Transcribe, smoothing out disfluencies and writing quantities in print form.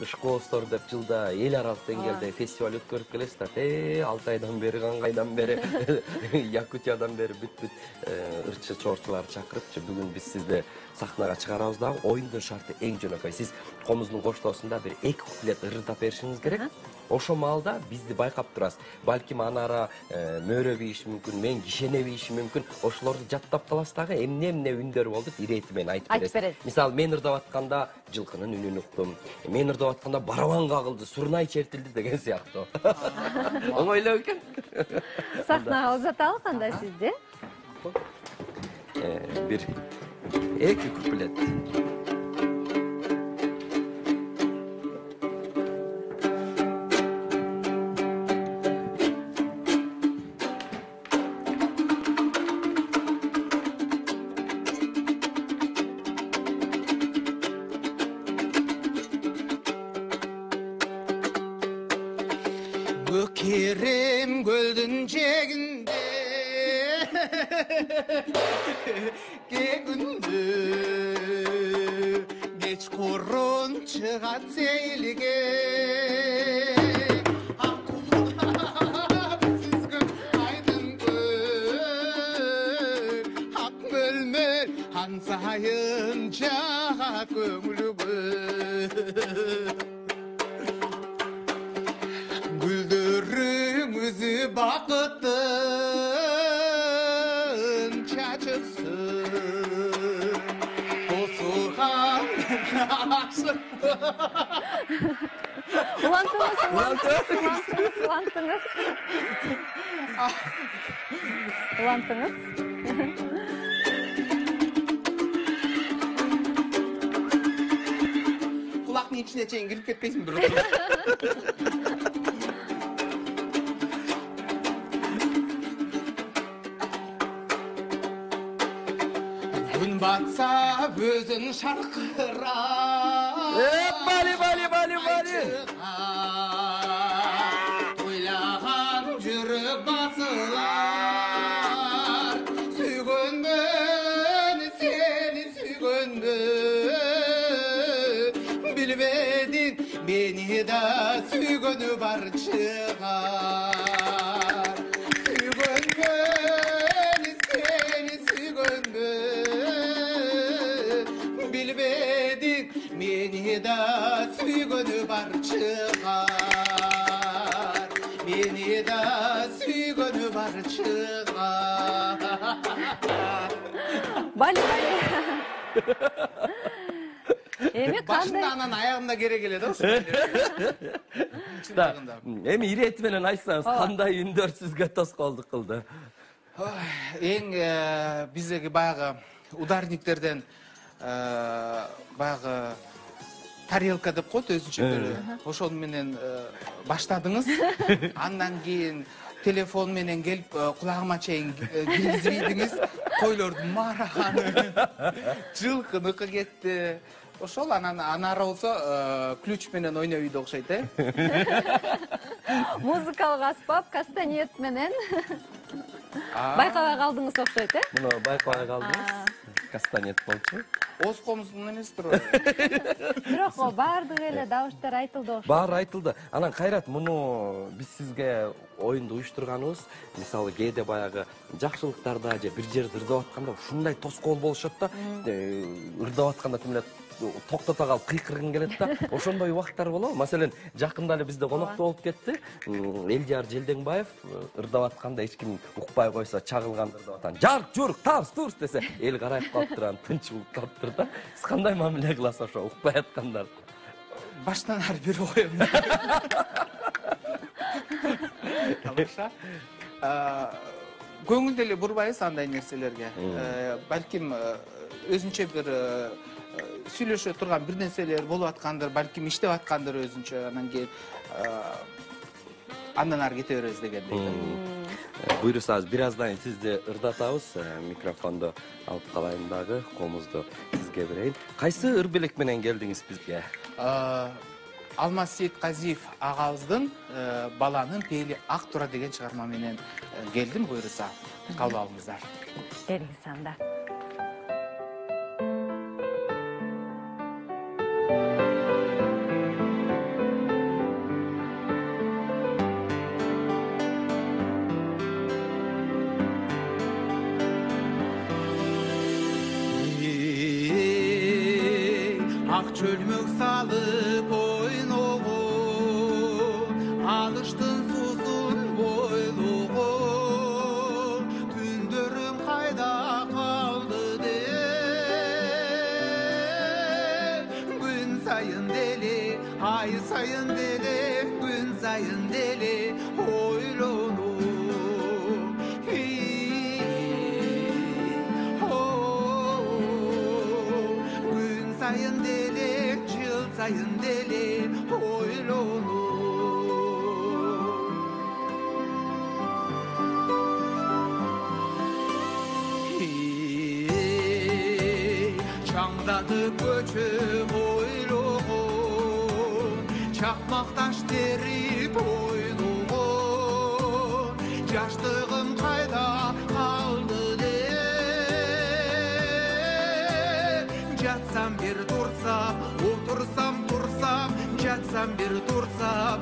Школстор деп жылда эл аралык деңгээлде фестиваль өткөрүп келесиз да. Алтайдан бери, Каңгайдан бери, Якутиядан бери бүт ырчы чорчуларды чакырыпчы бүгүн биз сизди сахнага чыгарабыз дагы. Оюндун шарты эң жөнөкөй. Сиз комуздун коштоосунда бир 2 куплет ырдап беришиңиз керек. Ошо маалда бизди байкап турасыз. Балким анара мөөрө бийиши мүмкүн, мен кишене бийиши мүмкүн. Ошолорду жаттап каласыз дагы эмне үндөр болду ирети менен айтып бересиз. Мисалы, мен ырдап атканда жылкынын үнүн уктум. Мен ырдап атканда барабан кагылды, сурнай чертилди деген сыяктуу. Оңойлоо экен. Сахнага узаталы кандай сизди? Бир 2 куплет. Kerem gölün ceginde Gegünde Geç korun çıgat seylige Süzgün aydın gül Hak mölmöl hansayınca kömülü gül Güldürümüzü bakıttın çaçıksın Osuhan aşık Ulantыңыз. Kulağın içine çeyin girip ketmesin bir Gün batsa özün şarkıra Bali. Toylağan jürüp basılar Sügündün seni sügündün Bilmedin beni de sügünü var çıkar Sügündün seni sügündün Bilmedin beni de sügünü var çıkar Beni de sügünü var çıkar Bali. Başında anan ayağında geri geliyordu. Эми ирети менен айтсаңыз, кандай үндөр сизге тоскоолдук кылды? Эң биздеги баягы ударниктерден баягы тарелка деп коет өзүнчө бир. Ошол менен баштадыңыз. Андан кийин телефон менен келип кулагыма чейин киргизбейдиңиз. Койлордун мараганы, жылкыныкы кетти. Ошол анан анара болсо ключ менен ойнойбойт окшойт, Музыкалык аспап кастанет менен байкабай калдыңыз окшойт, Муну байкабай калдыңыз. Кастанет болчу. Оз комуздун эмес турбайбы? Бирок баардык эле добуштар айтылды окшойт. Баары айтылды. Анан Кайрат, муну биз сизге оюнду уюштурганыбыз, мисалы кээде баягы жакшылыктарда же бир жерде ырдап атканда ушундай тоскоол болушат да, ырдап атканда тим эле токтото калып кыйкыргың келет да. Ошондой убакыттар болобу? Маселен, жакында эле бизде конокто болуп кетти. Элжар Желдеңбаев ырдап атканда эч ким укпай койсо, чагылганда ырдап аткан. Жарк, журк, тарс, турс десе, эл карайып калыптыр, анан тынч болуп калыптыр да. Сиз кандай мамиле кыласыз ошо укпай аткандар? Баштан ары бери коем. Тамаша. Көңүл деле бурбайбыз андай нерселерге. Балким өзүнчө бир сүйлөшө турган бир нерселер болуп аткандыр, балким иштеп аткандыр өзүнчө, анан кийин андан ары кете беребиз дегендей. Буйрусаңыз, бир аздан сизди ырдатабыз. Микрофонду алып калайын дагы, комузду сизге берейин. Кайсы ыр белек менен келдиңиз бизге? Алмаз Сейитказиев агабыздын Баланын пейли ак тура деген чыгарма менен келдим, буйруса. Кабыл алыңыздар. Бериңиз анда. çölmök salıp oynoğu, alıştın susun boyluğu, tündürüm kayda kaldı de, gün sayın deli, ay sayın deli, gün sayın deli, oylonu. Gün sayın deli, yıl sayın deli, oylonu. Çаңdadı göçüm oyluğun, çakmak taş derip oyluğun, yaşlığım kayda kaldı de, yatsam bir dursam, otursam dursam, yatsam bir dursam,